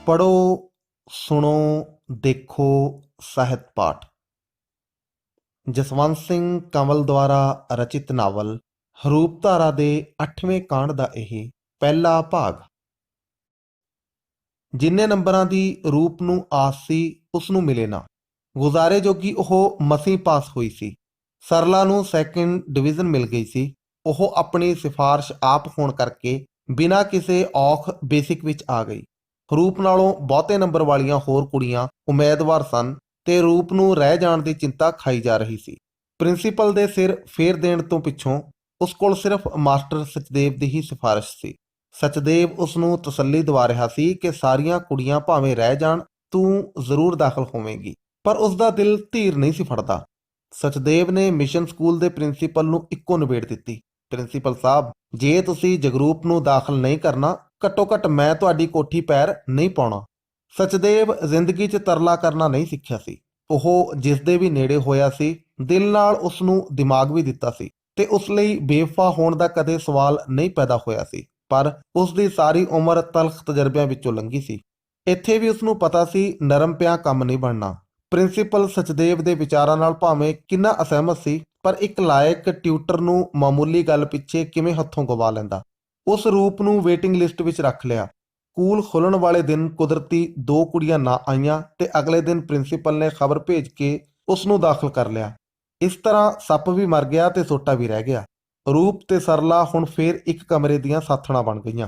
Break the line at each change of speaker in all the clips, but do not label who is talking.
ਪੜ੍ਹੋ, ਸੁਣੋ, ਦੇਖੋ ਸਾਹਿਤ ਪਾਠ। ਜਸਵੰਤ ਸਿੰਘ ਕੰਵਲ ਦੁਆਰਾ ਰਚਿਤ ਨਾਵਲ ਰੂਪਧਾਰਾ ਦੇ 8ਵੇਂ ਕਾਂਡ ਦਾ ਇਹ ਪਹਿਲਾ ਭਾਗ। ਜਿੰਨੇ ਨੰਬਰਾਂ ਦੀ ਰੂਪ ਨੂੰ ਆਸ ਸੀ ਉਸ ਨੂੰ ਮਿਲੇ ਨਾ। ਗੁਜ਼ਾਰੇ ਜੋਗੀ ਉਹ ਮਸੀਂ ਪਾਸ ਹੋਈ ਸੀ। ਸਰਲਾ ਨੂੰ ਸੈਕਿੰਡ ਡਿਵੀਜ਼ਨ ਮਿਲ ਗਈ ਸੀ। ਉਹ ਆਪਣੀ ਸਿਫਾਰਿਸ਼ ਆਪ ਹੋਣ ਕਰਕੇ ਬਿਨਾਂ ਕਿਸੇ ਔਖ ਬੇਸਿਕ ਵਿੱਚ ਆ ਗਈ। ਰੂਪ ਨਾਲੋਂ ਬਹੁਤੇ ਨੰਬਰ ਵਾਲੀਆਂ ਹੋਰ ਕੁੜੀਆਂ ਉਮੀਦਵਾਰ ਸਨ ਤੇ ਰੂਪ ਨੂੰ ਰਹਿ ਜਾਣ ਦੀ ਚਿੰਤਾ ਖਾਈ ਜਾ ਰਹੀ ਸੀ। ਪ੍ਰਿੰਸੀਪਲ ਦੇ ਸਿਰ ਫੇਰ ਦੇਣ ਤੋਂ ਪਿੱਛੋਂ ਉਸ ਕੋਲ ਸਿਰਫ ਮਾਸਟਰ ਸਚਦੇਵ ਦੀ ਹੀ ਸਿਫਾਰਿਸ਼ ਸੀ। ਸਚਦੇਵ ਉਸ ਨੂੰ ਤਸੱਲੀ ਦਿਵਾ ਰਿਹਾ ਸੀ ਕਿ ਸਾਰੀਆਂ ਕੁੜੀਆਂ ਭਾਵੇਂ ਰਹਿ ਜਾਣ, ਤੂੰ ਜ਼ਰੂਰ ਦਾਖਲ ਹੋਵੇਂਗੀ। ਪਰ ਉਸ ਦਾ ਦਿਲ ਧੀਰ ਨਹੀਂ ਸੀ ਫੜਦਾ। ਸਚਦੇਵ ਨੇ ਮਿਸ਼ਨ ਸਕੂਲ ਦੇ ਪ੍ਰਿੰਸੀਪਲ ਨੂੰ ਇੱਕੋ ਨਿਬੇੜ ਦਿੱਤੀ, ਪ੍ਰਿੰਸੀਪਲ ਸਾਹਿਬ, ਜੇ ਤੁਸੀਂ ਜਗਰੂਪ ਨੂੰ ਦਾਖਲ ਨਹੀਂ ਕਰਨਾ, ਘੱਟੋ ਘੱਟ ਮੈਂ ਤੁਹਾਡੀ ਕੋਠੀ ਪੈਰ ਨਹੀਂ ਪਾਉਣਾ। ਸਚਦੇਵ ਜ਼ਿੰਦਗੀ 'ਚ ਤਰਲਾ ਕਰਨਾ ਨਹੀਂ ਸਿੱਖਿਆ ਸੀ। ਉਹ ਜਿਸ ਦੇ ਵੀ ਨੇੜੇ ਹੋਇਆ ਸੀ, ਦਿਲ ਨਾਲ ਉਸ ਨੂੰ ਦਿਮਾਗ ਵੀ ਦਿੱਤਾ ਸੀ ਤੇ ਉਸ ਲਈ ਬੇਵਫਾ ਹੋਣ ਦਾ ਕਦੇ ਸਵਾਲ ਨਹੀਂ ਪੈਦਾ ਹੋਇਆ ਸੀ। ਪਰ ਉਸ ਦੀ ਸਾਰੀ ਉਮਰ ਤਲਖ ਤਜਰਬਿਆਂ ਵਿੱਚੋਂ ਲੰਘੀ ਸੀ। ਇੱਥੇ ਵੀ ਉਸ ਨੂੰ ਪਤਾ ਸੀ ਨਰਮ ਪਿਆ ਕੰਮ ਨਹੀਂ ਬਣਨਾ। ਪ੍ਰਿੰਸੀਪਲ ਸਚਦੇਵ ਦੇ ਵਿਚਾਰਾਂ ਨਾਲ ਭਾਵੇਂ ਕਿੰਨਾ ਅਸਹਿਮਤ ਸੀ, ਪਰ ਇੱਕ ਲਾਇਕ ਟਿਊਟਰ ਨੂੰ ਮਾਮੂਲੀ ਗੱਲ ਪਿੱਛੇ ਕਿਵੇਂ ਹੱਥੋਂ ਗਵਾ ਲੈਂਦਾ। ਉਸ ਰੂਪ ਨੂੰ ਵੇਟਿੰਗ ਲਿਸਟ ਵਿੱਚ ਰੱਖ ਲਿਆ। ਸਕੂਲ ਖੁੱਲ੍ਹਣ ਵਾਲੇ ਦਿਨ ਕੁਦਰਤੀ 2 ਕੁੜੀਆਂ ਨਾ ਆਈਆਂ ਤੇ ਅਗਲੇ ਦਿਨ ਪ੍ਰਿੰਸੀਪਲ ਨੇ ਖਬਰ ਭੇਜ ਕੇ ਉਸ ਨੂੰ ਦਾਖਲ ਕਰ ਲਿਆ। ਇਸ ਤਰ੍ਹਾਂ ਸੱਪ ਵੀ ਮਰ ਗਿਆ ਤੇ ਸੋਟਾ ਵੀ ਰਹਿ ਗਿਆ। ਰੂਪ ਤੇ ਸਰਲਾ ਹੁਣ ਫੇਰ ਇੱਕ ਕਮਰੇ ਦੀਆਂ ਸਾਥਣਾਂ ਬਣ ਗਈਆਂ।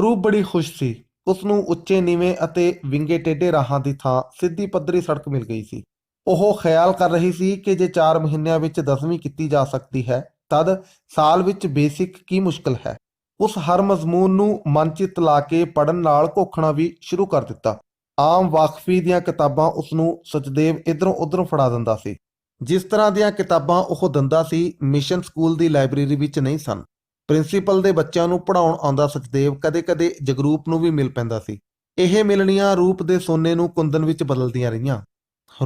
ਰੂਪ ਬੜੀ ਖੁਸ਼ ਸੀ। ਉਸ ਨੂੰ ਉੱਚੇ ਨੀਵੇਂ ਅਤੇ ਵਿੰਗੇ ਟੇਢੇ ਰਾਹਾਂ ਦੀ ਥਾਂ ਸਿੱਧੀ ਪੱਧਰੀ ਸੜਕ ਮਿਲ ਗਈ ਸੀ। ਉਹ ਖਿਆਲ ਕਰ ਰਹੀ ਸੀ ਕਿ ਜੇ 4 ਮਹੀਨਿਆਂ ਵਿੱਚ 10ਵੀਂ ਕੀਤੀ ਜਾ ਸਕਦੀ ਹੈ, ਤਦ ਸਾਲ ਵਿੱਚ ਬੇਸਿਕ ਕੀ ਮੁਸ਼ਕਲ ਹੈ। ਉਸ ਹਰ ਮਜ਼ਮੂਨ ਨੂੰ ਮਨ 'ਚ ਲਾ ਕੇ ਪੜ੍ਹਨ ਨਾਲ ਘੋਖਣਾ ਵੀ ਸ਼ੁਰੂ ਕਰ ਦਿੱਤਾ। ਆਮ ਵਾਕਫੀ ਦੀਆਂ ਕਿਤਾਬਾਂ ਉਸ ਨੂੰ ਸਚਦੇਵ ਇੱਧਰੋਂ ਉੱਧਰੋਂ ਫੜਾ ਦਿੰਦਾ ਸੀ। ਜਿਸ ਤਰ੍ਹਾਂ ਦੀਆਂ ਕਿਤਾਬਾਂ ਉਹ ਦਿੰਦਾ ਸੀ, ਮਿਸ਼ਨ ਸਕੂਲ ਦੀ ਲਾਇਬ੍ਰੇਰੀ ਵਿੱਚ ਨਹੀਂ ਸਨ। ਪ੍ਰਿੰਸੀਪਲ ਦੇ ਬੱਚਿਆਂ ਨੂੰ ਪੜ੍ਹਾਉਣ ਆਉਂਦਾ ਸਚਦੇਵ ਕਦੇ-ਕਦੇ ਜਗਰੂਪ ਨੂੰ ਵੀ ਮਿਲ ਪੈਂਦਾ ਸੀ। ਇਹ ਮਿਲਣੀਆਂ ਰੂਪ ਦੇ ਸੋਨੇ ਨੂੰ ਕੁੰਦਨ ਵਿੱਚ ਬਦਲਦੀਆਂ ਰਹੀਆਂ।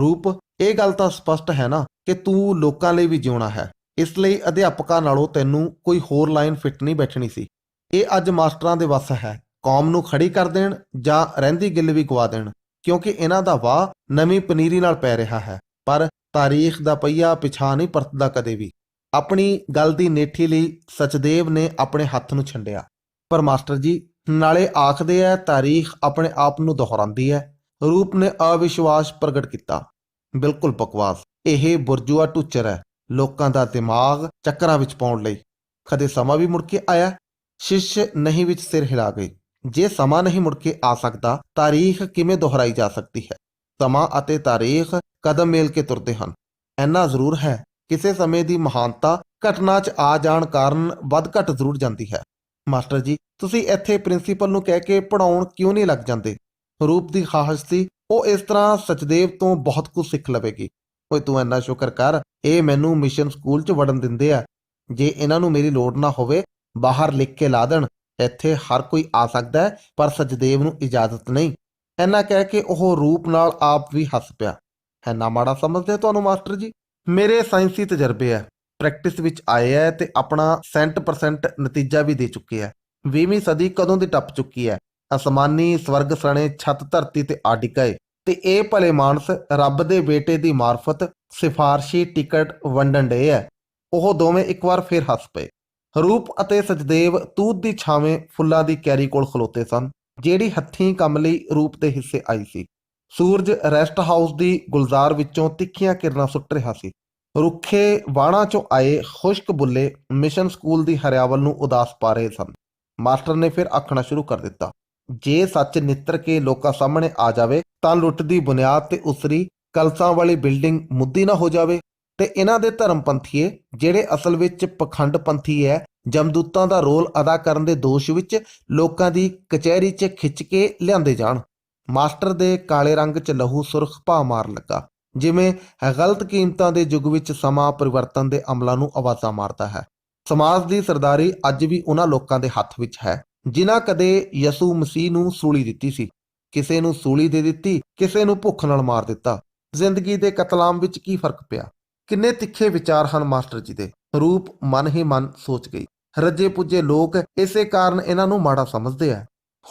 ਰੂਪ, ਇਹ ਗੱਲ ਤਾਂ ਸਪਸ਼ਟ ਹੈ ਨਾ ਕਿ ਤੂੰ ਲੋਕਾਂ ਲਈ ਵੀ ਜਿਉਣਾ ਹੈ। ਇਸ ਲਈ ਅਧਿਆਪਕਾਂ ਨਾਲੋਂ ਤੈਨੂੰ ਕੋਈ ਹੋਰ ਲਾਈਨ ਫਿੱਟ ਨਹੀਂ ਬੈਠਣੀ ਸੀ। ਇਹ ਅੱਜ ਮਾਸਟਰਾਂ ਦੇ ਵੱਸ ਹੈ। ਕੌਮ ਨੂੰ ਖੜੀ ਕਰ ਦੇਣ ਜਾਂ ਰਹਿੰਦੀ ਗਿੱਲ ਵੀ ਗਵਾ ਦੇਣ, ਕਿਉਂਕਿ ਇਹਨਾਂ ਦਾ ਵਾਹ ਨਵੀਂ ਪਨੀਰੀ ਨਾਲ ਪੈ ਰਿਹਾ ਹੈ। ਪਰ ਤਾਰੀਖ ਦਾ ਪਹੀਆ ਪਿਛਾਂ ਨਹੀਂ ਪਰਤਦਾ ਕਦੇ ਵੀ। ਆਪਣੀ ਗੱਲ ਦੀ ਨੇਠੀ ਲਈ ਸਚਦੇਵ ਨੇ ਆਪਣੇ ਹੱਥ ਨੂੰ ਛੰਡਿਆ। ਪਰ ਮਾਸਟਰ ਜੀ, ਨਾਲੇ ਆਖਦੇ ਐ ਤਾਰੀਖ ਆਪਣੇ ਆਪ ਨੂੰ ਦੁਹਰਾਉਂਦੀ ਹੈ। ਰੂਪ ਨੇ ਅਵਿਸ਼ਵਾਸ ਪ੍ਰਗਟ ਕੀਤਾ। ਬਿਲਕੁਲ ਬਕਵਾਸ। ਇਹ ਬੁਰਜੂਆ ਟੂਚਰ ਹੈ, ਲੋਕਾਂ ਦਾ ਦਿਮਾਗ ਚੱਕਰਾਂ ਵਿੱਚ ਪਾਉਣ ਲਈ। ਕਦੇ ਸਮਾਂ ਵੀ ਮੁੜ ਕੇ ਆਇਆ? ਸ਼ਿਸ਼ ਨਹੀਂ ਵਿੱਚ ਸਿਰ ਹਿਲਾ ਗਈ। ਜੇ ਸਮਾਂ ਨਹੀਂ ਮੁੜ ਕੇ ਆ ਸਕਦਾ, ਤਾਰੀਖ ਕਿਵੇਂ ਦੁਹਰਾਈ ਜਾ ਸਕਦੀ ਹੈ? ਸਮਾਂ ਅਤੇ ਤਾਰੀਖ ਕਦਮ ਮੇਲ ਕੇ ਤੁਰਦੇ ਹਨ। ਇੰਨਾ ਜ਼ਰੂਰ ਹੈ, ਕਿਸੇ ਸਮੇਂ ਦੀ ਮਹਾਨਤਾ ਘਟਨਾ 'ਚ ਆ ਜਾਣ ਕਾਰਨ ਵੱਧ ਘੱਟ ਜ਼ਰੂਰ ਜਾਂਦੀ ਹੈ। ਮਾਸਟਰ ਜੀ, ਤੁਸੀਂ ਇੱਥੇ ਪ੍ਰਿੰਸੀਪਲ ਨੂੰ ਕਹਿ ਕੇ ਪੜ੍ਹਾਉਣ ਕਿਉਂ ਨਹੀਂ ਲੱਗ ਜਾਂਦੇ? ਰੂਪ ਦੀ ਖਾਹਿਸ਼ ਸੀ ਉਹ ਇਸ ਤਰ੍ਹਾਂ ਸਚਦੇਵ ਤੋਂ ਬਹੁਤ ਕੁਝ ਸਿੱਖ ਲਵੇਗੀ। ਓਏ ਤੂੰ ਇੰਨਾ ਸ਼ੁਕਰ ਕਰ, ਇਹ ਮੈਨੂੰ ਮਿਸ਼ਨ ਸਕੂਲ 'ਚ ਵੜਨ ਦਿੰਦੇ ਆ। ਜੇ ਇਹਨਾਂ ਨੂੰ ਮੇਰੀ ਲੋੜ ਨਾ ਹੋਵੇ, ਬਾਹਰ ਲਿਖ ਕੇ ਲਾ ਦੇਣ, ਇੱਥੇ ਹਰ ਕੋਈ ਆ ਸਕਦਾ ਹੈ, ਪਰ ਸਚਦੇਵ ਨੂੰ ਇਜਾਜ਼ਤ ਨਹੀਂ। ਇੰਨਾ ਕਹਿ ਕੇ ਉਹ ਰੂਪ ਨਾਲ ਆਪ ਵੀ ਹੱਸ ਪਿਆ। ਇੰਨਾ ਮਾੜਾ ਸਮਝਦੇ ਤੁਹਾਨੂੰ ਮਾਸਟਰ ਜੀ? ਮੇਰੇ ਸਾਇੰਸੀ ਤਜਰਬੇ ਹੈ, ਪ੍ਰੈਕਟਿਸ ਵਿੱਚ ਆਏ ਹੈ ਤੇ ਆਪਣਾ 100% ਨਤੀਜਾ ਵੀ ਦੇ ਚੁੱਕੇ ਹੈ। 20ਵੀਂ ਸਦੀ ਕਦੋਂ ਦੀ ਟੱਪ ਚੁੱਕੀ ਹੈ। ਅਸਮਾਨੀ ਸਵਰਗ ਸਣੇ ਛੱਤ ਧਰਤੀ ਤੇ ਆ ਡਿੱਗੇ ਤੇ ਇਹ ਭਲੇ ਮਾਨਸ ਰੱਬ ਦੇ ਬੇਟੇ ਦੀ ਮਾਰਫਤ ਸਿਫਾਰਸ਼ੀ ਟਿਕਟ ਵੰਡਣ ਡਏ ਹੈ। ਉਹ ਦੋਵੇਂ ਇੱਕ ਵਾਰ ਫੇਰ ਹੱਸ ਪਏ। ਰੂਪ ਅਤੇ ਸਚਦੇਵ ਤੂਤ ਦੀ ਛਾਵੇਂ ਫੁੱਲਾਂ ਦੀ ਕਿਆਰੀ ਕੋਲ ਖਲੋਤੇ ਸਨ, ਜਿਹੜੀ ਹੱਥੀਂ ਕੰਮ ਲਈ ਰੂਪ ਦੇ ਹਿੱਸੇ ਆਈ ਸੀ। ਸੂਰਜ ਰੈਸਟ ਹਾਊਸ ਦੀ ਗੁਲਜ਼ਾਰ ਵਿੱਚੋਂ ਤਿੱਖੀਆਂ ਕਿਰਨਾਂ ਸੁੱਟ ਰਿਹਾ ਸੀ। ਰੁੱਖੇ ਵਾਹਣਾਂ 'ਚੋਂ ਆਏ ਖੁਸ਼ਕ ਬੁੱਲੇ ਮਿਸ਼ਨ ਸਕੂਲ ਦੀ ਹਰਿਆਵਲ ਨੂੰ ਉਦਾਸ ਪਾ ਰਹੇ ਸਨ। ਮਾਸਟਰ ਨੇ ਫਿਰ ਆਖਣਾ ਸ਼ੁਰੂ ਕਰ ਦਿੱਤਾ, ਜੇ ਸੱਚ ਨਿੱਤਰ ਕੇ ਲੋਕਾਂ ਸਾਹਮਣੇ ਆ ਜਾਵੇ ਤਾਂ ਲੁੱਟ ਦੀ ਬੁਨਿਆਦ ਤੇ ਉਸਰੀ ਕਲਸਾਂ ਵਾਲੀ ਬਿਲਡਿੰਗ ਮੁੱਦੀ ਨਾ ਹੋ ਜਾਵੇ। ਤੇ ਇਹਨਾਂ ਦੇ ਧਰਮਪੰਥੀਏ, ਜਿਹੜੇ ਅਸਲ ਵਿੱਚ ਪਖੰਡ ਪੰਥੀ ਹੈ, ਜਮਦੂਤਾਂ ਦਾ ਰੋਲ ਅਦਾ ਕਰਨ ਦੇ ਦੋਸ਼ ਵਿੱਚ ਲੋਕਾਂ ਦੀ ਕਚਹਿਰੀ 'ਚ ਖਿੱਚ ਕੇ ਲਿਆਂਦੇ ਜਾਣ। ਮਾਸਟਰ ਦੇ ਕਾਲੇ ਰੰਗ 'ਚ ਲਹੂ ਸੁਰਖ ਭਾ ਮਾਰਨ ਲੱਗਾ, ਜਿਵੇਂ ਗਲਤ ਕੀਮਤਾਂ ਦੇ ਯੁੱਗ ਵਿੱਚ ਸਮਾਂ ਪਰਿਵਰਤਨ ਦੇ ਅਮਲਾਂ ਨੂੰ ਆਵਾਜ਼ਾਂ ਮਾਰਦਾ ਹੈ। ਸਮਾਜ ਦੀ ਸਰਦਾਰੀ ਅੱਜ ਵੀ ਉਹਨਾਂ ਲੋਕਾਂ ਦੇ ਹੱਥ ਵਿੱਚ ਹੈ, ਜਿਨ੍ਹਾਂ ਕਦੇ ਯਸੂ ਮਸੀਹ ਨੂੰ ਸੂਲੀ ਦਿੱਤੀ ਸੀ। ਕਿਸੇ ਨੂੰ ਸੂਲੀ ਦੇ ਦਿੱਤੀ, ਕਿਸੇ ਨੂੰ ਭੁੱਖ ਨਾਲ ਮਾਰ ਦਿੱਤਾ। ਜ਼ਿੰਦਗੀ ਦੇ ਕਤਲਾਮ ਵਿੱਚ ਕੀ ਫਰਕ ਪਿਆ? ਕਿੰਨੇ ਤਿੱਖੇ ਵਿਚਾਰ ਹਨ ਮਾਸਟਰ ਜੀ ਦੇ। ਰੂਪ ਮਨ ਹੀ ਮਨ ਸੋਚ ਗਈ। ਰੱਜੇ ਪੁੱਜੇ ਲੋਕ ਇਸੇ ਕਾਰਨ ਇਹਨਾਂ ਨੂੰ ਮਾੜਾ ਸਮਝਦੇ ਆ।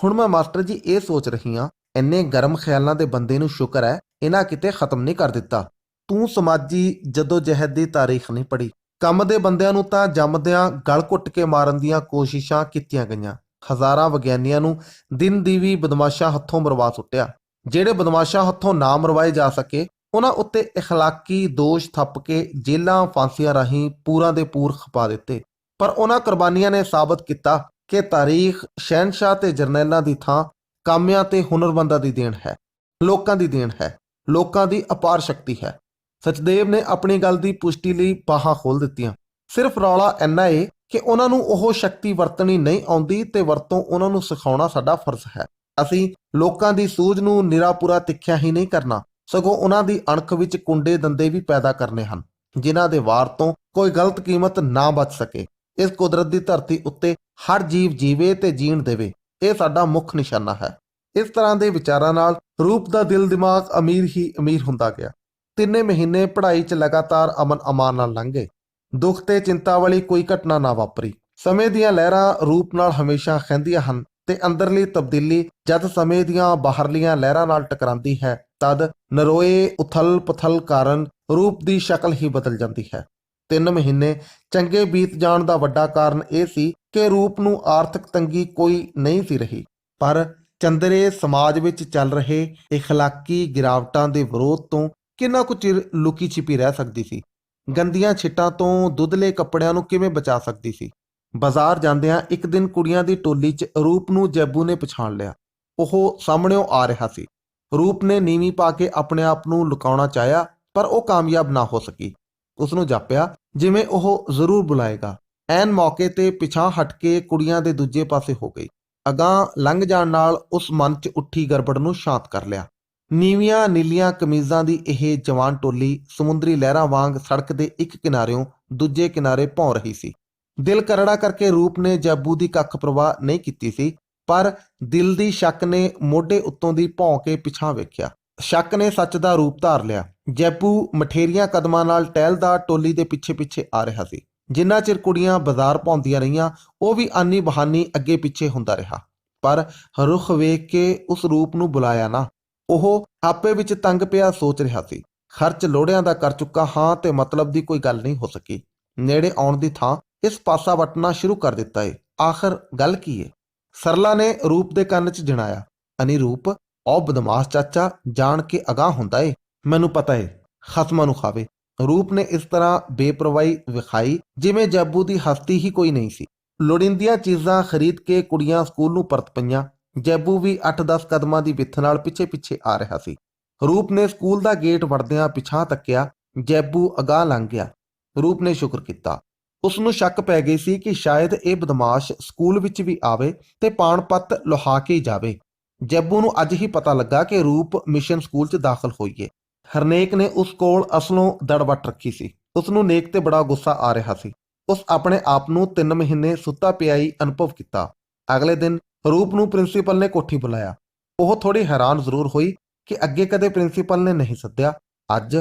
ਹੁਣ ਮੈਂ ਮਾਸਟਰ ਜੀ ਇਹ ਸੋਚ ਰਹੀ ਹਾਂ ਇੰਨੇ ਗਰਮ ਖਿਆਲਾਂ ਦੇ ਬੰਦੇ ਨੂੰ ਸ਼ੁਕਰ ਹੈ ਇਹਨਾਂ ਕਿਤੇ ਖਤਮ ਨਹੀਂ ਕਰ ਦਿੱਤਾ। ਤੂੰ ਸਮਾਜੀ ਜਦੋਜਹਿਦ ਦੀ ਤਾਰੀਖ ਨਹੀਂ ਪੜ੍ਹੀ। ਕੰਮ ਦੇ ਬੰਦਿਆਂ ਨੂੰ ਤਾਂ ਜੰਮਦਿਆਂ ਗਲ ਘੁੱਟ ਕੇ ਮਾਰਨ ਦੀਆਂ ਕੋਸ਼ਿਸ਼ਾਂ ਕੀਤੀਆਂ ਗਈਆਂ। ਹਜ਼ਾਰਾਂ ਵਿਗਿਆਨੀਆਂ ਨੂੰ ਦਿਨ ਦੀ ਵੀ ਬਦਮਾਸ਼ਾਂ ਹੱਥੋਂ ਮਰਵਾ ਸੁੱਟਿਆ। ਜਿਹੜੇ ਬਦਮਾਸ਼ਾਂ ਹੱਥੋਂ ਨਾ ਮਰਵਾਏ ਜਾ ਸਕੇ ਉਹਨਾਂ ਉੱਤੇ ਇਖਲਾਕੀ ਦੋਸ਼ ਥੱਪ ਕੇ ਜੇਲਾਂ ਫਾਂਸੀਆਂ ਰਾਹੀਂ ਪੂਰਾਂ ਦੇ ਪੂਰ ਖਪਾ ਦਿੱਤੇ। ਪਰ ਉਹਨਾਂ ਕੁਰਬਾਨੀਆਂ ਨੇ ਸਾਬਤ ਕੀਤਾ ਕਿ ਤਾਰੀਖ ਸ਼ਹਿਨਸ਼ਾਹ ਤੇ ਜਰਨੈਲਾਂ ਦੀ ਥਾਂ ਕਾਮਿਆਂ ਤੇ ਹੁਨਰਮੰਦਾਂ ਦੀ ਦੇਣ ਹੈ, ਲੋਕਾਂ ਦੀ ਦੇਣ ਹੈ, ਲੋਕਾਂ ਦੀ ਅਪਾਰ ਸ਼ਕਤੀ ਹੈ। ਸਚਦੇਵ ਨੇ ਆਪਣੀ ਗੱਲ ਦੀ ਪੁਸ਼ਟੀ ਲਈ ਬਾਹਾਂ ਖੋਲ ਦਿੱਤੀਆਂ। ਸਿਰਫ ਰੌਲਾ ਇੰਨਾ ਏ ਕਿ ਉਹਨਾਂ ਨੂੰ ਉਹ ਸ਼ਕਤੀ ਵਰਤਣੀ ਨਹੀਂ ਆਉਂਦੀ ਤੇ ਵਰਤੋਂ ਉਹਨਾਂ ਨੂੰ ਸਿਖਾਉਣਾ ਸਾਡਾ ਫਰਜ਼ ਹੈ। ਅਸੀਂ ਲੋਕਾਂ ਦੀ ਸੂਝ ਨੂੰ ਨਿਰਾਪੁਰਾ ਤਿੱਖਿਆ ਹੀ ਨਹੀਂ ਕਰਨਾ, ਸਗੋਂ ਉਹਨਾਂ ਦੀ ਅਣਖ ਵਿੱਚ ਕੁੰਡੇ ਦੰਦੇ ਵੀ ਪੈਦਾ ਕਰਨੇ ਹਨ, ਜਿਨ੍ਹਾਂ ਦੇ ਵਾਰ ਤੋਂ ਕੋਈ ਗਲਤ ਕੀਮਤ ਨਾ ਬਚ ਸਕੇ। ਇਸ ਕੁਦਰਤ ਦੀ ਧਰਤੀ ਉੱਤੇ ਹਰ ਜੀਵ ਜੀਵੇ ਤੇ ਜੀਣ ਦੇਵੇ, ਇਹ ਸਾਡਾ ਮੁੱਖ ਨਿਸ਼ਾਨਾ ਹੈ। ਇਸ ਤਰ੍ਹਾਂ ਦੇ ਵਿਚਾਰਾਂ ਨਾਲ ਰੂਪ ਦਾ ਦਿਲ ਦਿਮਾਗ ਅਮੀਰ ਹੀ ਅਮੀਰ ਹੁੰਦਾ ਗਿਆ। 3 ਮਹੀਨੇ ਪੜ੍ਹਾਈ 'ਚ ਲਗਾਤਾਰ ਅਮਨ ਅਮਾਨ ਨਾਲ ਲੰਘੇ। ਦੁੱਖ ਤੇ ਚਿੰਤਾ ਵਾਲੀ ਕੋਈ ਘਟਨਾ ਨਾ ਵਾਪਰੀ। ਸਮੇਂ ਦੀਆਂ ਲਹਿਰਾਂ ਰੂਪ ਨਾਲ ਹਮੇਸ਼ਾ ਖਹਿੰਦੀਆਂ ਹਨ ਤੇ ਅੰਦਰਲੀ ਤਬਦੀਲੀ ਜਦ ਸਮੇਂ ਦੀਆਂ ਬਾਹਰਲੀਆਂ ਲਹਿਰਾਂ ਨਾਲ ਟਕਰਾਉਂਦੀ ਹੈ ਤਦ ਨਰੋਏ ਉਥਲ ਪੁਥਲ ਕਾਰਨ ਰੂਪ ਦੀ ਸ਼ਕਲ ਹੀ ਬਦਲ ਜਾਂਦੀ ਹੈ। 3 ਮਹੀਨੇ ਚੰਗੇ ਬੀਤ ਜਾਣ ਦਾ ਵੱਡਾ ਕਾਰਨ ਇਹ ਸੀ ਕਿ ਰੂਪ ਨੂੰ ਆਰਥਿਕ ਤੰਗੀ ਕੋਈ ਨਹੀਂ ਸੀ ਰਹੀ, ਪਰ ਚੰਦਰੇ ਸਮਾਜ ਵਿੱਚ ਚੱਲ ਰਹੇ ਇਖਲਾਕੀ ਗਿਰਾਵਟਾਂ ਦੇ ਵਿਰੋਧ ਤੋਂ ਕਿੰਨਾ ਕੁ ਚਿਰ ਲੁਕੀ ਛਿਪੀ ਰਹਿ ਸਕਦੀ ਸੀ। ਗੰਦੀਆਂ ਛਿੱਟਾਂ ਤੋਂ ਦੁੱਧਲੇ ਕੱਪੜਿਆਂ ਨੂੰ ਕਿਵੇਂ ਬਚਾ ਸਕਦੀ ਸੀ। ਬਾਜ਼ਾਰ ਜਾਂਦਿਆਂ ਇੱਕ ਦਿਨ ਕੁੜੀਆਂ ਦੀ ਟੋਲੀ 'ਚ ਰੂਪ ਨੂੰ ਜੈਬੂ ਨੇ ਪਛਾਣ ਲਿਆ। ਉਹ ਸਾਹਮਣਿਓਂ ਆ ਰਿਹਾ ਸੀ। ਰੂਪ ਨੇ ਨੀਵੀਂ ਪਾ ਕੇ ਆਪਣੇ ਆਪ ਨੂੰ ਲੁਕਾਉਣਾ ਚਾਹਿਆ, ਪਰ ਉਹ ਕਾਮਯਾਬ ਨਾ ਹੋ ਸਕੀ। ਉਸ ਨੂੰ ਜਾਪਿਆ ਜਿਵੇਂ ਉਹ ਜ਼ਰੂਰ ਬੁਲਾਏਗਾ। ਐਨ ਮੌਕੇ ਤੇ ਪਿਛਾਂ ਹਟ ਕੇ ਕੁੜੀਆਂ ਦੇ ਦੂਜੇ ਪਾਸੇ ਹੋ ਗਈ। ਅਗਾਂਹ ਲੰਘ ਜਾਣ ਨਾਲ ਉਸ ਮਨ 'ਚ ਉੱਠੀ ਗੜਬੜ ਨੂੰ ਸ਼ਾਂਤ ਕਰ ਲਿਆ। ਨੀਵੀਆਂ ਨੀਲੀਆਂ ਕਮੀਜ਼ਾਂ ਦੀ ਇਹ ਜਵਾਨ ਟੋਲੀ ਸਮੁੰਦਰੀ ਲਹਿਰਾਂ ਵਾਂਗ ਸੜਕ ਦੇ ਇੱਕ ਕਿਨਾਰਿਓਂ ਦੂਜੇ ਕਿਨਾਰੇ ਭੌਂ ਰਹੀ ਸੀ। ਦਿਲ ਕਰੜਾ ਕਰਕੇ ਰੂਪ ਨੇ ਜੈਬੂ ਦੀ ਕੱਖ ਪਰਵਾਹ ਨਹੀਂ ਕੀਤੀ ਸੀ, ਪਰ ਦਿਲ ਦੀ ਸ਼ੱਕ ਨੇ ਮੋਢੇ ਉੱਤੋਂ ਦੀ ਭੌਂ ਕੇ ਪਿਛਾਂ ਵੇਖਿਆ। ਸ਼ੱਕ ਨੇ ਸੱਚ ਦਾ ਰੂਪ ਧਾਰ ਲਿਆ। ਜੈਬੂ ਮਠੇਰੀਆਂ ਕਦਮਾਂ ਨਾਲ ਟਹਿਲਦਾ ਟੋਲੀ ਦੇ ਪਿੱਛੇ ਪਿੱਛੇ ਆ ਰਿਹਾ ਸੀ। ਜਿੰਨਾ ਚਿਰ ਕੁੜੀਆਂ ਬਾਜ਼ਾਰ ਭੌਂਦੀਆਂ ਰਹੀਆਂ ਉਹ ਵੀ ਆਨੀ ਬਹਾਨੀ ਅੱਗੇ ਪਿੱਛੇ ਹੁੰਦਾ ਰਿਹਾ, ਪਰ ਰੁੱਖ ਵੇਖ ਕੇ ਉਸ ਰੂਪ ਨੂੰ ਬੁਲਾਇਆ ਨਾ। ਉਹ ਆਪੇ ਵਿੱਚ ਤੰਗ ਪਿਆ ਸੋਚ ਰਿਹਾ ਸੀ। ਖਰਚ ਲੋੜਿਆਂ ਦਾ ਕਰ ਚੁੱਕਾ ਹਾਂ ਤੇ ਮਤਲਬ ਦੀ ਕੋਈ ਗੱਲ ਨਹੀਂ ਹੋ ਸਕੀ। ਨੇੜੇ ਆਉਣ ਦੀ ਥਾਂ ਇਸ ਪਾਸਾ ਵਟਣਾ ਸ਼ੁਰੂ ਕਰ ਦਿੱਤਾ ਏ। ਆਖਰ ਗੱਲ ਕੀ ਏ? ਸਰਲਾ ਨੇ ਰੂਪ ਦੇ ਕੰਨ 'ਚ ਜਣਾਇਆ। ਅਨੀ ਰੂਪ, ਉਹ ਬਦਮਾਸ਼ ਚਾਚਾ ਜਾਣ ਕੇ ਅਗਾਂਹ ਹੁੰਦਾ ਏ। ਮੈਨੂੰ ਪਤਾ ਏ, ਖਸਮਾਂ ਨੂੰ ਖਾਵੇ। ਰੂਪ ਨੇ ਇਸ ਤਰ੍ਹਾਂ ਬੇਪਰਵਾਹੀ ਵਿਖਾਈ ਜਿਵੇਂ ਜੈਬੂ ਦੀ ਹਸਤੀ ਹੀ ਕੋਈ ਨਹੀਂ ਸੀ। ਲੋੜੀਂਦੀਆਂ ਚੀਜ਼ਾਂ ਖਰੀਦ ਕੇ ਕੁੜੀਆਂ ਸਕੂਲ ਨੂੰ ਪਰਤ ਪਈਆਂ। ਜੈਬੂ ਵੀ 8-10 ਕਦਮਾਂ ਦੀ ਵਿੱਥ ਨਾਲ ਪਿੱਛੇ ਪਿੱਛੇ ਆ ਰਿਹਾ ਸੀ। ਰੂਪ ਨੇ ਸਕੂਲ ਦਾ ਗੇਟ ਵੜਦਿਆਂ ਪਿਛਾਂ ਤੱਕਿਆ। ਜੈਬੂ ਅਗਾਂਹ ਲੰਘ ਗਿਆ। ਰੂਪ ਨੇ ਸ਼ੁਕਰ ਕੀਤਾ। ਉਸ ਨੂੰ ਸ਼ੱਕ ਪੈ ਗਈ ਸੀ ਕਿ ਸ਼ਾਇਦ ਇਹ ਬਦਮਾਸ਼ ਸਕੂਲ ਵਿੱਚ ਵੀ ਆਵੇ ਤੇ ਪਾਣਪੱਤ ਲੁਹਾ ਕੇ ਜਾਵੇ। ਜੈਬੂ ਨੂੰ ਅੱਜ ਹੀ ਪਤਾ ਲੱਗਾ ਕਿ ਰੂਪ ਮਿਸ਼ਨ ਸਕੂਲ 'ਚ ਦਾਖਲ ਹੋਈ ਏ। ਹਰਨੇਕ ਨੇ ਉਸ ਕੋਲ ਅਸਲੋਂ ਦੜਵੱਟ ਰੱਖੀ ਸੀ। ਉਸ ਨੂੰ ਨੇਕ ਤੇ ਬੜਾ ਗੁੱਸਾ ਆ ਰਿਹਾ ਸੀ। ਉਸ ਆਪਣੇ ਆਪ ਨੂੰ 3 ਮਹੀਨੇ ਸੁੱਤਾ ਪਿਆ ਹੀ ਅਨੁਭਵ ਕੀਤਾ। ਅਗਲੇ ਦਿਨ ਰੂਪ ਨੂੰ ਪ੍ਰਿੰਸੀਪਲ ਨੇ ਕੋਠੀ ਬੁਲਾਇਆ। ਉਹ ਥੋੜੀ ਹੈਰਾਨ ਜ਼ਰੂਰ ਹੋਈ ਕਿ ਅੱਗੇ ਕਦੇ ਪ੍ਰਿੰਸੀਪਲ ਨੇ ਨਹੀਂ ਸੱਦਿਆ। ਅੱਜ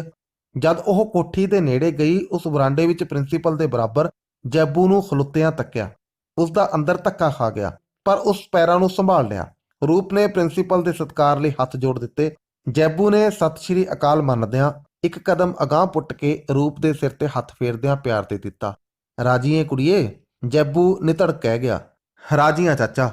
ਜਦ ਉਹ ਕੋਠੀ ਦੇ ਨੇੜੇ ਗਈ, ਉਸ ਬਰਾਂਡੇ ਵਿੱਚ ਪ੍ਰਿੰਸੀਪਲ ਦੇ ਬਰਾਬਰ ਜੈਬੂ ਨੂੰ ਖਲੋਤਿਆਂ ਤੱਕਿਆ। ਉਸ ਦਾ ਅੰਦਰ ਧੱਕਾ ਖਾ ਗਿਆ, ਪਰ ਉਸ ਪੈਰਾਂ ਨੂੰ ਸੰਭਾਲ ਲਿਆ। ਰੂਪ ਨੇ ਪ੍ਰਿੰਸੀਪਲ ਦੇ ਸਤਿਕਾਰ ਲਈ ਹੱਥ ਜੋੜ ਦਿੱਤੇ। ਜੈਬੂ ਨੇ ਸਤਿ ਸ਼੍ਰੀ ਅਕਾਲ ਮੰਨਦਿਆਂ ਇੱਕ ਕਦਮ ਅਗਾਂਹ ਪੁੱਟ ਕੇ ਰੂਪ ਦੇ ਸਿਰ ਤੇ ਹੱਥ ਫੇਰਦਿਆਂ ਪਿਆਰ ਦੇ ਦਿੱਤਾ। ਰਾਜੀਏ ਕੁੜੀਏ? ਜੈਬੂ ਨਿਧੜਕ ਕਹਿ ਗਿਆ। ਰਾਜੀਆਂ ਚਾਚਾ,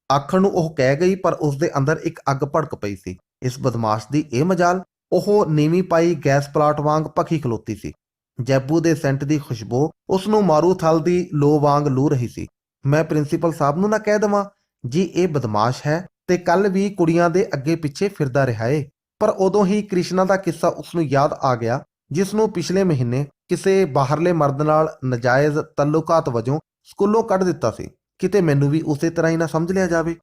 ਆਖਣ ਨੂੰ ਉਹ ਕਹਿ ਗਈ, ਪਰ ਉਸ ਦੇ ਅੰਦਰ ਇੱਕ ਅੱਗ ਭੜਕ ਪਈ ਸੀ। ਇਸ ਬਦਮਾਸ਼ ਦੀ ਇਹ ਮਜਾਲ। ਉਹ ਨੀਵੀਂ ਪਾਈ ਗੈਸ ਪਲਾਟ ਵਾਂਗ ਭਖੀ ਖਲੋਤੀ ਸੀ। ਜੈਬੂ ਦੇ ਸੈਂਟ ਦੀ ਖੁਸ਼ਬੂ ਉਸ ਨੂੰ ਮਾਰੂ ਥਲ ਦੀ ਲੋ ਵਾਂਗ ਲੂ ਰਹੀ ਸੀ। ਮੈਂ ਪ੍ਰਿੰਸੀਪਲ ਸਾਹਿਬ ਨੂੰ ਨਾ ਕਹਿ ਦੇਵਾਂ ਜੀ ਇਹ ਬਦਮਾਸ਼ ਹੈ ਤੇ ਕੱਲ ਵੀ ਕੁੜੀਆਂ ਦੇ ਅੱਗੇ ਪਿੱਛੇ ਫਿਰਦਾ ਰਿਹਾ ਏ। ਪਰ ਉਦੋਂ ਹੀ ਕ੍ਰਿਸ਼ਨਾ ਦਾ ਕਿੱਸਾ ਉਸ ਨੂੰ ਯਾਦ ਆ ਗਿਆ, ਜਿਸ ਨੂੰ ਪਿਛਲੇ ਮਹੀਨੇ ਕਿਸੇ ਬਾਹਰਲੇ ਮਰਦ ਨਾਲ ਨਜਾਇਜ਼ ਤਲੁਕਾਤ ਵਜੋਂ ਸਕੂਲੋਂ ਕੱਢ ਦਿੱਤਾ ਸੀ। ਕਿਤੇ ਮੈਨੂੰ ਵੀ ਉਸੇ ਤਰ੍ਹਾਂ ਹੀ ਨਾ ਸਮਝ ਲਿਆ ਜਾਵੇ।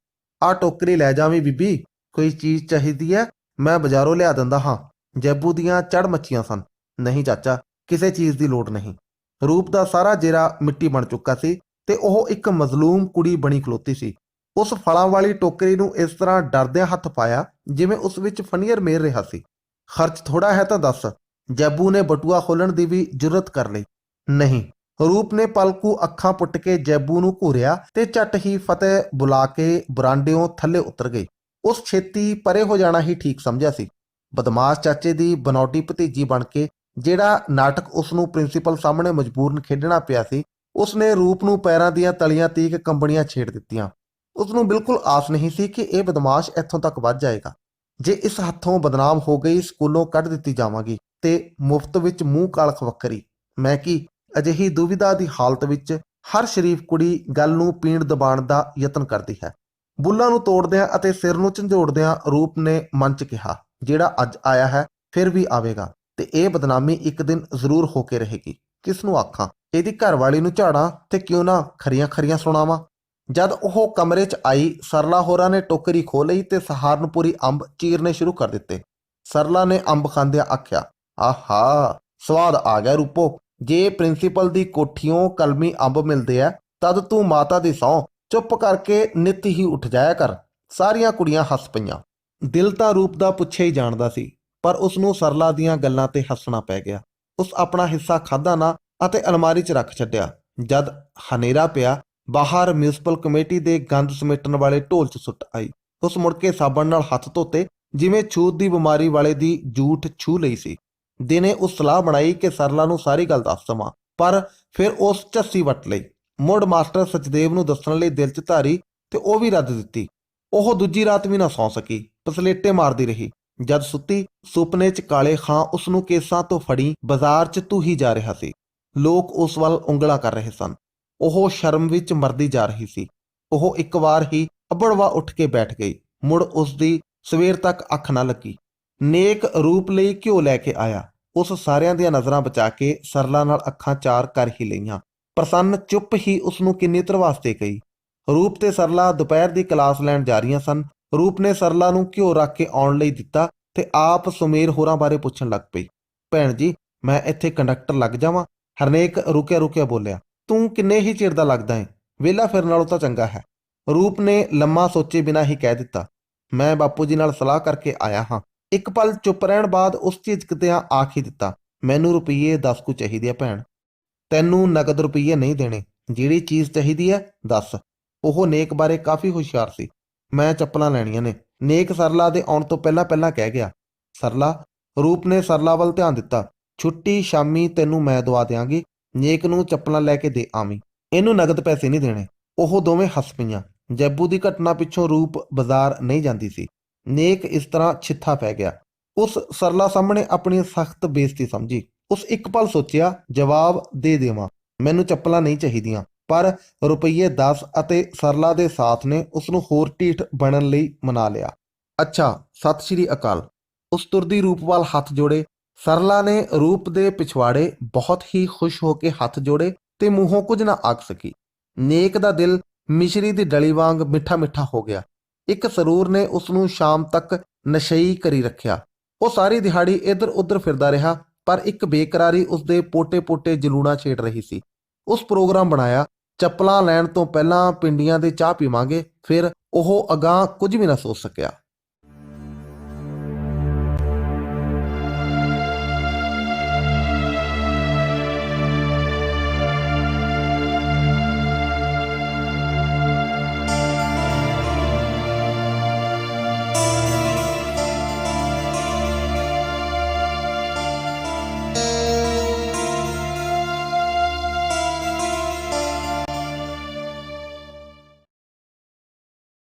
ਆਹ ਟੋਕਰੀ ਲੈ ਜਾਵੀਂ ਬੀਬੀ, ਕੋਈ ਚੀਜ਼ ਚਾਹੀਦੀ ਹੈ? ਮੈਂ ਬਾਜ਼ਾਰੋਂ ਲਿਆ ਦਿੰਦਾ ਹਾਂ। ਜੈਬੂ ਦੀਆਂ ਚੜ੍ਹ ਮੱਚੀਆਂ ਸਨ। ਨਹੀਂ ਚਾਚਾ, ਕਿਸੇ ਚੀਜ਼ ਦੀ ਲੋੜ ਨਹੀਂ। ਰੂਪ ਦਾ ਸਾਰਾ ਜੇਰਾ ਮਿੱਟੀ ਬਣ ਚੁੱਕਾ ਸੀ ਤੇ ਉਹ ਇੱਕ ਮਜ਼ਲੂਮ ਕੁੜੀ ਬਣੀ ਖਲੋਤੀ ਸੀ। ਉਸ ਫਲਾਂ ਵਾਲੀ ਟੋਕਰੀ ਨੂੰ ਇਸ ਤਰ੍ਹਾਂ ਡਰਦਿਆਂ ਹੱਥ ਪਾਇਆ ਜਿਵੇਂ ਉਸ ਵਿੱਚ ਫਨੀਅਰ ਮੇਰ ਰਿਹਾ ਸੀ। ਖਰਚ ਥੋੜਾ ਹੈ ਤਾਂ ਦੱਸ। ਜੈਬੂ ਨੇ ਬਟੂਆ ਖੋਲਣ ਦੀ ਵੀ ਜੁਰਤ ਕਰ ਲਈ। ਨਹੀਂ। ਰੂਪ ਨੇ ਪਲਕੂ ਅੱਖਾਂ ਪੁੱਟ ਕੇ ਜੈਬੂ ਨੂੰ ਘੂਰਿਆ ਤੇ ਝੱਟ ਹੀ ਫਤਿਹ ਬੁਲਾ ਕੇ ਬਰਾਂਡਿਓਂ ਥੱਲੇ ਉਤਰ ਗਈ। ਉਸ ਛੇਤੀ ਪਰੇ ਹੋ ਜਾਣਾ ਹੀ ਠੀਕ ਸਮਝਿਆ ਸੀ। ਬਦਮਾਸ਼ ਚਾਚੇ ਦੀ ਬਨੌਟੀ ਭਤੀਜੀ ਬਣ ਕੇ ਜਿਹੜਾ ਨਾਟਕ ਉਸ ਨੂੰ ਪ੍ਰਿੰਸੀਪਲ ਸਾਹਮਣੇ ਮਜਬੂਰਨ ਖੇਡਣਾ ਪਿਆ ਸੀ, ਉਸਨੇ ਰੂਪ ਨੂੰ ਪੈਰਾਂ ਦੀਆਂ ਤਲੀਆਂ ਤੀਕ ਕੰਬਣੀਆਂ ਛੇੜ ਦਿੱਤੀਆਂ। ਉਸ ਨੂੰ ਬਿਲਕੁਲ ਆਸ ਨਹੀਂ ਸੀ ਕਿ ਇਹ ਬਦਮਾਸ਼ ਇੱਥੋਂ ਤੱਕ ਵੱਧ ਜਾਏਗਾ। ਜੇ ਇਸ ਹੱਥੋਂ ਬਦਨਾਮ ਹੋ ਗਈ, ਸਕੂਲੋਂ ਕੱਢ ਦਿੱਤੀ ਜਾਵਾਂਗੀ ਤੇ ਮੁਫਤ ਵਿੱਚ ਮੂੰਹ ਕਾਲਖ ਵੱਖਰੀ। ਮੈਂ ਕੀ ਅਜਿਹੀ ਦੁਵਿਧਾ ਦੀ ਹਾਲਤ ਵਿੱਚ ਹਰ ਸ਼ਰੀਫ ਕੁੜੀ ਗੱਲ ਨੂੰ ਪੀਣ ਦਬਾਉਣ ਦਾ ਯਤਨ ਕਰਦੀ ਹੈ। ਬੁੱਲਾਂ ਨੂੰ ਤੋੜਦਿਆਂ ਅਤੇ ਸਿਰ ਨੂੰ ਝੰਜੋੜਦਿਆਂ ਰੂਪ ਨੇ ਮਨ 'ਚ ਕਿਹਾ, ਜਿਹੜਾ ਅੱਜ ਆਇਆ ਹੈ ਫਿਰ ਵੀ ਆਵੇਗਾ ਤੇ ਇਹ ਬਦਨਾਮੀ ਇੱਕ ਦਿਨ ਜ਼ਰੂਰ ਹੋ ਕੇ ਰਹੇਗੀ। ਕਿਸ ਨੂੰ ਆਖਾਂ, ਇਹਦੀ ਘਰਵਾਲੀ ਨੂੰ ਝਾੜਾਂ ਤੇ ਕਿਉਂ ਨਾ ਖਰੀਆਂ ਖਰੀਆਂ ਸੁਣਾਵਾਂ। ਜਦ ਉਹ ਕਮਰੇ 'ਚ ਆਈ, ਸਰਲਾ ਹੋਰਾਂ ਨੇ ਟੋਕਰੀ ਖੋਹ ਲਈ ਤੇ ਸਹਾਰਨਪੁਰੀ ਅੰਬ ਚੀਰਨੇ ਸ਼ੁਰੂ ਕਰ ਦਿੱਤੇ। ਸਰਲਾ ਨੇ ਅੰਬ ਖਾਂਦਿਆਂ ਆਖਿਆ, ਆਹਾ ਸਵਾਦ ਆ ਗਿਆ ਰੂਪੋ। ਜੇ ਪ੍ਰਿੰਸੀਪਲ ਦੀ ਕੋਠੀਓਂ ਕਲਮੀ ਅੰਬ ਮਿਲਦੇ ਆ ਤਦ ਤੂੰ ਮਾਤਾ ਦੀ ਸਹੁੰ ਚੁੱਪ ਕਰਕੇ ਨਿੱਤ ਹੀ ਉੱਠ ਜਾਇਆ ਕਰ। ਸਾਰੀਆਂ ਕੁੜੀਆਂ ਹੱਸ ਪਈਆਂ। ਦਿਲ ਤਾਂ ਰੂਪ ਦਾ ਪੁੱਛਿਆ ਹੀ ਜਾਣਦਾ ਸੀ, ਪਰ ਉਸ ਨੂੰ ਸਰਲਾ ਦੀਆਂ ਗੱਲਾਂ ਤੇ ਹੱਸਣਾ ਪੈ ਗਿਆ। ਉਸ ਆਪਣਾ ਹਿੱਸਾ ਖਾਧਾ ਨਾ ਅਤੇ ਅਲਮਾਰੀ 'ਚ ਰੱਖ ਛੱਡਿਆ। ਜਦ ਹਨੇਰਾ ਪਿਆ, ਬਾਹਰ ਮਿਊਨਿਸਪਲ ਕਮੇਟੀ ਦੇ ਗੰਦ ਸਮੇਟਣ ਵਾਲੇ ਢੋਲ 'ਚ ਸੁੱਟ ਆਈ। ਉਸ ਮੁੜ ਕੇ ਸਾਬਣ ਨਾਲ ਹੱਥ ਧੋਤੇ, ਜਿਵੇਂ ਛੂਤ ਦੀ ਬਿਮਾਰੀ ਵਾਲੇ ਦੀ ਜੂਠ ਛੂਹ ਲਈ ਸੀ। ਦਿਨੇ ਉਸ ਸਲਾਹ ਬਣਾਈ ਕਿ ਸਰਲਾ ਨੂੰ ਸਾਰੀ ਗੱਲ ਦੱਸ ਦੇਵਾਂ, ਪਰ ਫਿਰ ਉਸ ਝੱਸੀ ਵੱਟ ਲਈ। ਮੁੜ ਮਾਸਟਰ ਸਚਦੇਵ ਨੂੰ ਦੱਸਣ ਲਈ ਦਿਲ 'ਚ ਧਾਰੀ ਤੇ ਉਹ ਵੀ ਰੱਦ ਦਿੱਤੀ। ਉਹ ਦੂਜੀ ਰਾਤ ਵੀ ਨਾ ਸੌਂ ਸਕੀ, ਪਸਲੇਟੇ ਮਾਰਦੀ ਰਹੀ। ਜਦ ਸੁੱਤੀ, ਸੁਪਨੇ 'ਚ ਕਾਲੇ ਖਾਂ ਉਸ ਨੂੰ ਕੇਸਾਂ ਤੋਂ ਫੜੀ ਬਾਜ਼ਾਰ 'ਚ ਤੂਹੀ ਜਾ ਰਿਹਾ ਸੀ। ਲੋਕ ਉਸ ਵੱਲ ਉਂਗਲਾਂ ਕਰ ਰਹੇ ਸਨ। ਉਹ ਸ਼ਰਮ ਵਿੱਚ ਮਰਦੀ ਜਾ ਰਹੀ ਸੀ। ਉਹ ਇੱਕ ਵਾਰ ਹੀ ਅੱਬੜਵਾ ਉੱਠ ਕੇ ਬੈਠ ਗਈ। ਮੁੜ ਉਸ ਦੀ ਸਵੇਰ ਤੱਕ ਅੱਖ ਨਾ ਲੱਗੀ। ਨੇਕ ਰੂਪ ਲਈ ਘਿਓ ਲੈ ਕੇ ਆਇਆ। ਉਸ ਸਾਰਿਆਂ ਦੀਆਂ ਨਜ਼ਰਾਂ ਬਚਾ ਕੇ ਸਰਲਾ ਨਾਲ ਅੱਖਾਂ ਚਾਰ ਕਰ ਹੀ ਲਈਆਂ। ਪ੍ਰਸੰਨ ਚੁੱਪ ਹੀ ਉਸ ਨੂੰ ਕਿੰਨੀ ਧਰਵਾਸਤੇ ਗਈ। ਰੂਪ ਤੇ ਸਰਲਾ ਦੁਪਹਿਰ ਦੀ ਕਲਾਸ ਲੈਣ ਜਾ ਰਹੀਆਂ ਸਨ। ਰੂਪ ਨੇ ਸਰਲਾ ਨੂੰ ਘਿਓ ਰੱਖ ਕੇ ਆਉਣ ਲਈ ਦਿੱਤਾ ਤੇ ਆਪ ਸੁਮੇਰ ਹੋਰਾਂ ਬਾਰੇ ਪੁੱਛਣ ਲੱਗ ਪਈ। ਭੈਣ ਜੀ, ਮੈਂ ਇੱਥੇ ਕੰਡਕਟਰ ਲੱਗ ਜਾਵਾਂ? ਹਰਨੇਕ ਰੁਕਿਆ ਰੁਕਿਆ ਬੋਲਿਆ। ਤੂੰ ਕਿੰਨੇ ਹੀ ਚਿਰ ਦਾ ਲੱਗਦਾ ਏ, ਵਿਹਲਾ ਫਿਰਨ ਨਾਲੋਂ ਤਾਂ ਚੰਗਾ ਹੈ। ਰੂਪ ਨੇ ਲੰਮਾ ਸੋਚੇ ਬਿਨਾਂ ਹੀ ਕਹਿ ਦਿੱਤਾ, ਮੈਂ ਬਾਪੂ ਜੀ ਨਾਲ ਸਲਾਹ ਕਰਕੇ ਆਇਆ ਹਾਂ। ਇੱਕ ਪਲ ਚੁੱਪ ਰਹਿਣ ਬਾਅਦ ਉਸ ਝਿਜਕਦਿਆਂ ਆਖ ਹੀ ਦਿੱਤਾ, ਮੈਨੂੰ ਰੁਪਈਏ 10 ਕੁ ਚਾਹੀਦੇ ਆ ਭੈਣ। ਤੈਨੂੰ ਨਕਦ ਰੁਪਈਏ ਨਹੀਂ ਦੇਣੇ, ਜਿਹੜੀ ਚੀਜ਼ ਚਾਹੀਦੀ ਹੈ ਦੱਸ। ਉਹ ਨੇਕ ਬਾਰੇ ਕਾਫੀ ਹੁਸ਼ਿਆਰ ਸੀ। ਮੈਂ ਚੱਪਲਾਂ ਲੈਣੀਆਂ ਨੇ, ਨੇਕ ਸਰਲਾ ਦੇ ਆਉਣ ਤੋਂ ਪਹਿਲਾਂ ਪਹਿਲਾਂ ਕਹਿ ਗਿਆ। ਸਰਲਾ? ਰੂਪ ਨੇ ਸਰਲਾ ਵੱਲ ਧਿਆਨ ਦਿੱਤਾ। ਛੁੱਟੀ ਸ਼ਾਮੀ ਤੈਨੂੰ ਮੈਂ ਦਵਾ ਦਿਆਂਗੀ। ਨੇਕ ਨੂੰ ਚੱਪਲਾਂ ਲੈ ਕੇ ਦੇ ਆਵੀਂ, ਇਹਨੂੰ ਨਗਦ ਪੈਸੇ ਨਹੀਂ ਦੇਣੇ। ਉਹ ਦੋਵੇਂ ਹੱਸ ਪਈਆਂ। ਜੈਬੂ ਦੀ ਘਟਨਾ ਪਿੱਛੋਂ ਰੂਪ ਬਾਜ਼ਾਰ ਨਹੀਂ ਜਾਂਦੀ ਸੀ। ਨੇਕ ਇਸ ਤਰ੍ਹਾਂ ਛਿੱਥਾ ਪੈ ਗਿਆ। ਉਸ ਸਰਲਾ ਸਾਹਮਣੇ ਆਪਣੀ ਸਖਤ ਬੇਇੱਜ਼ਤੀ ਸਮਝੀ। ਉਸ ਇੱਕ ਪਲ ਸੋਚਿਆ, ਜਵਾਬ ਦੇ ਦੇਵਾਂ, ਮੈਨੂੰ ਚੱਪਲਾਂ ਨਹੀਂ ਚਾਹੀਦੀਆਂ, ਪਰ ਰੁਪਈਏ 10 ਅਤੇ ਸਰਲਾ ਦੇ ਸਾਥ ਨੇ ਉਸ ਨੂੰ ਹੋਰ ਢੀਠ ਬਣਨ ਲਈ ਮਨਾ ਲਿਆ। ਅੱਛਾ, ਸਤਿ ਸ਼੍ਰੀ ਅਕਾਲ। ਉਸ ਤੁਰਦੀ ਰੂਪ ਵੱਲ ਹੱਥ ਜੋੜੇ। ਸਰਲਾ ਨੇ ਰੂਪ ਦੇ ਪਿਛਵਾੜੇ ਬਹੁਤ ਹੀ ਖੁਸ਼ ਹੋ ਕੇ ਹੱਥ ਜੋੜੇ ਤੇ ਮੂੰਹੋਂ ਕੁਝ ਨਾ ਆਖ ਸਕੀ। ਨੇਕ ਦਾ ਦਿਲ ਮਿਸ਼ਰੀ ਦੀ ਡਲੀ ਵਾਂਗ ਮਿੱਠਾ ਮਿੱਠਾ ਹੋ ਗਿਆ। ਇੱਕ ਸਰੂਰ ਨੇ ਉਸ ਨੂੰ ਸ਼ਾਮ ਤੱਕ ਨਸ਼ਈ ਕਰੀ ਰੱਖਿਆ। ਉਹ ਸਾਰੀ ਦਿਹਾੜੀ ਇੱਧਰ ਉੱਧਰ ਫਿਰਦਾ ਰਿਹਾ, ਪਰ ਇੱਕ ਬੇਕਰਾਰੀ ਉਸ ਦੇ ਪੋਟੇ ਪੋਟੇ ਜਲੂਣਾ ਛੇੜ ਰਹੀ ਸੀ। ਉਸ ਪ੍ਰੋਗਰਾਮ ਬਣਾਇਆ, ਚੱਪਲਾਂ ਲੈਣ ਤੋਂ ਪਹਿਲਾਂ ਪਿੰਡੀਆਂ ਦੇ ਚਾਹ ਪੀਵਾਂਗੇ। ਫਿਰ ਉਹ ਅਗਾਂਹ ਕੁਝ ਵੀ ਨਾ ਸੋਚ ਸਕਿਆ।